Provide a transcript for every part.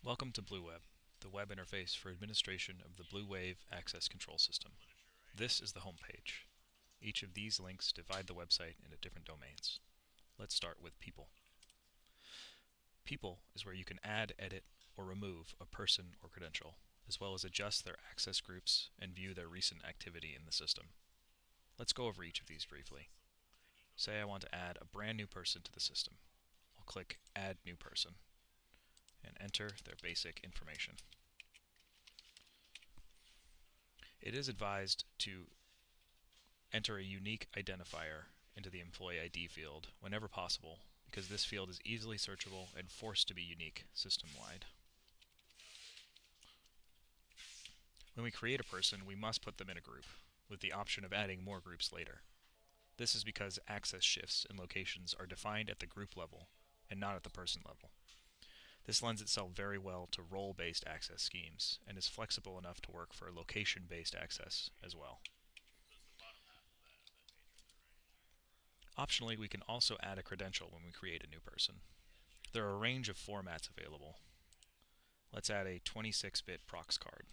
Welcome to BlueWeb, the web interface for administration of the BlueWave access control system. This is the home page. Each of these links divide the website into different domains. Let's start with People. People is where you can add, edit, or remove a person or credential, as well as adjust their access groups and view their recent activity in the system. Let's go over each of these briefly. Say I want to add a brand new person to the system. I'll click Add New Person and enter their basic information. It is advised to enter a unique identifier into the employee ID field whenever possible, because this field is easily searchable and forced to be unique system-wide. When we create a person, we must put them in a group, with the option of adding more groups later. This is because access shifts and locations are defined at the group level and not at the person level. This lends itself very well to role-based access schemes and is flexible enough to work for location-based access as well. Optionally, we can also add a credential when we create a new person. There are a range of formats available. Let's add a 26-bit prox card.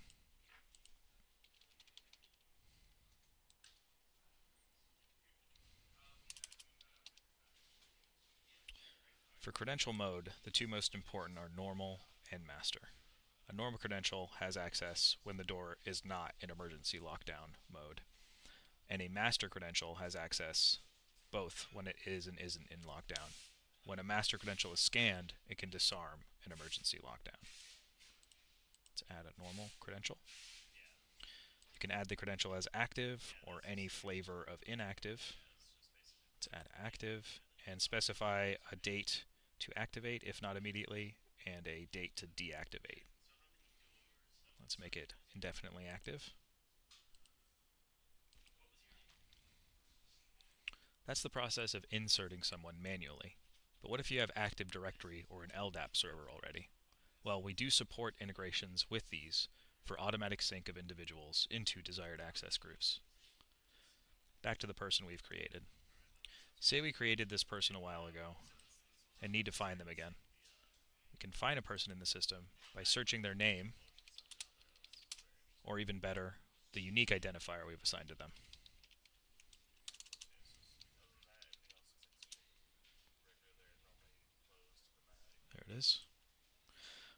For credential mode, the two most important are normal and master. A normal credential has access when the door is not in emergency lockdown mode, and a master credential has access both when it is and isn't in lockdown. When a master credential is scanned, it can disarm an emergency lockdown. Let's add a normal credential. You can add the credential as active or any flavor of inactive. Let's add active and specify a date to activate if not immediately and a date to deactivate. Let's make it indefinitely active. That's the process of inserting someone manually. But what if you have Active Directory or an LDAP server already? Well, we do support integrations with these for automatic sync of individuals into desired access groups. Back to the person we've created. Say we created this person a while ago and need to find them again. We can find a person in the system by searching their name, or even better, the unique identifier we've assigned to them. There it is.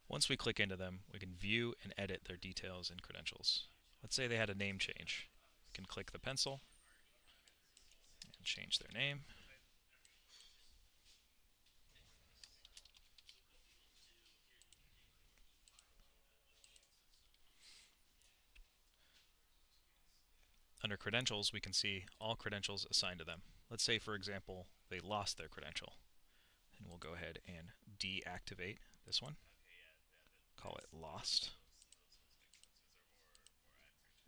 Once we click into them, we can view and edit their details and credentials. Let's say they had a name change. We can click the pencil and change their name. Under credentials, we can see all credentials assigned to them. Let's say, for example, they lost their credential. And we'll go ahead and deactivate this one. Call it lost.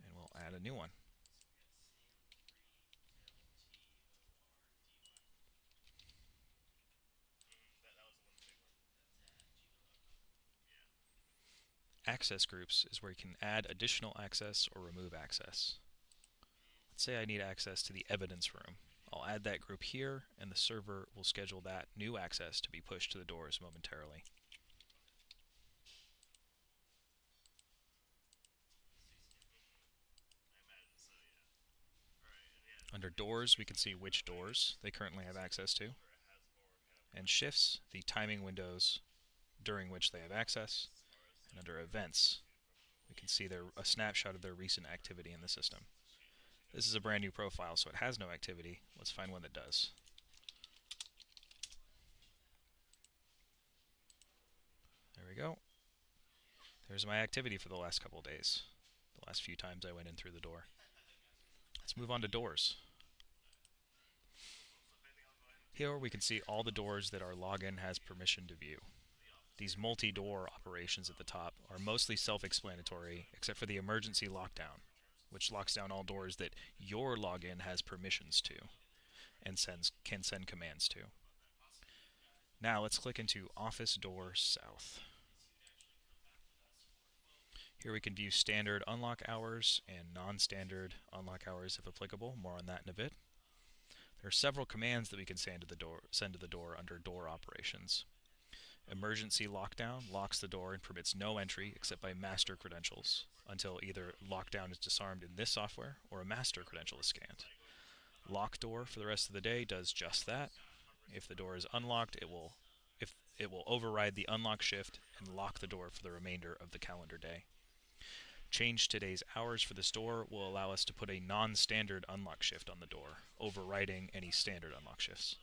And we'll add a new one. Access groups is where you can add additional access or remove access. Let's say I need access to the evidence room. I'll add that group here, and the server will schedule that new access to be pushed to the doors momentarily. Under doors, we can see which doors they currently have access to, and shifts, the timing windows during which they have access, and under events, we can see a snapshot of their recent activity in the system. This is a brand new profile, so it has no activity. Let's find one that does. There we go. There's my activity for the last couple of days, the last few times I went in through the door. Let's move on to doors. Here we can see all the doors that our login has permission to view. These multi-door operations at the top are mostly self-explanatory, except for the emergency lockdown, which locks down all doors that your login has permissions to and can send commands to. Now let's click into Office Door South. Here we can view standard unlock hours and non-standard unlock hours if applicable. More on that in a bit. There are several commands that we can send to the door under door operations. Emergency lockdown locks the door and permits no entry except by master credentials until either lockdown is disarmed in this software or a master credential is scanned. Lock door for the rest of the day does just that. If the door is unlocked, it will override the unlock shift and lock the door for the remainder of the calendar day. Change today's hours for this door will allow us to put a non-standard unlock shift on the door, overriding any standard unlock shifts.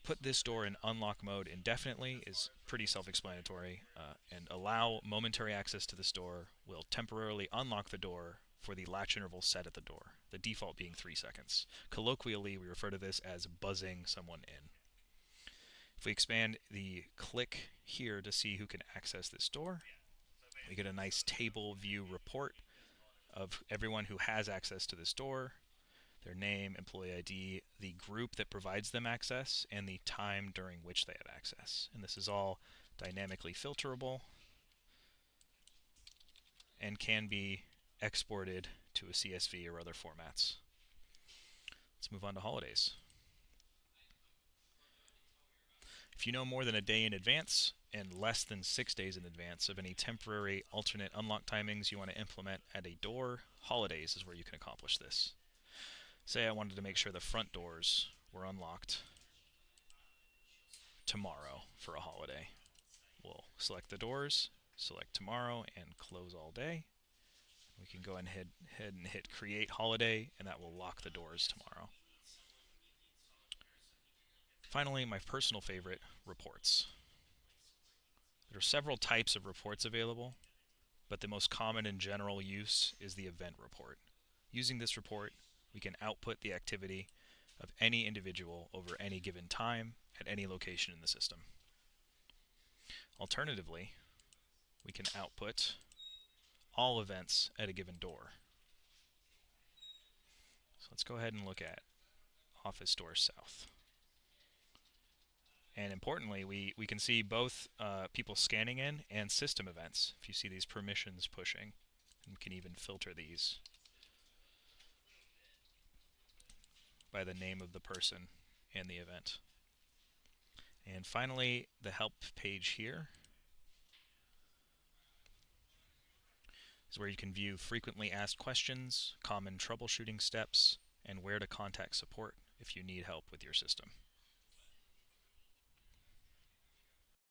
Put this door in unlock mode indefinitely is pretty self-explanatory, and allow momentary access to this door will temporarily unlock the door for the latch interval set at the door, the default being 3 seconds. Colloquially, we refer to this as buzzing someone in. If we expand the click here to see who can access this door, we get a nice table view report of everyone who has access to this door, their name, employee ID, the group that provides them access, and the time during which they have access. And this is all dynamically filterable and can be exported to a CSV or other formats. Let's move on to holidays. If you know more than a day in advance and less than 6 days in advance of any temporary alternate unlock timings you want to implement at a door, holidays is where you can accomplish this. Say I wanted to make sure the front doors were unlocked tomorrow for a holiday. We'll select the doors, select tomorrow, and close all day. We can go ahead and hit create holiday, and that will lock the doors tomorrow. Finally, my personal favorite, reports. There are several types of reports available, but the most common and general use is the event report. Using this report, we can output the activity of any individual over any given time at any location in the system. Alternatively, we can output all events at a given door. So let's go ahead and look at Office Door South. And importantly, we can see both people scanning in and system events. If you see these permissions pushing, and we can even filter these by the name of the person and the event. And finally, the help page here is where you can view frequently asked questions, common troubleshooting steps, and where to contact support if you need help with your system.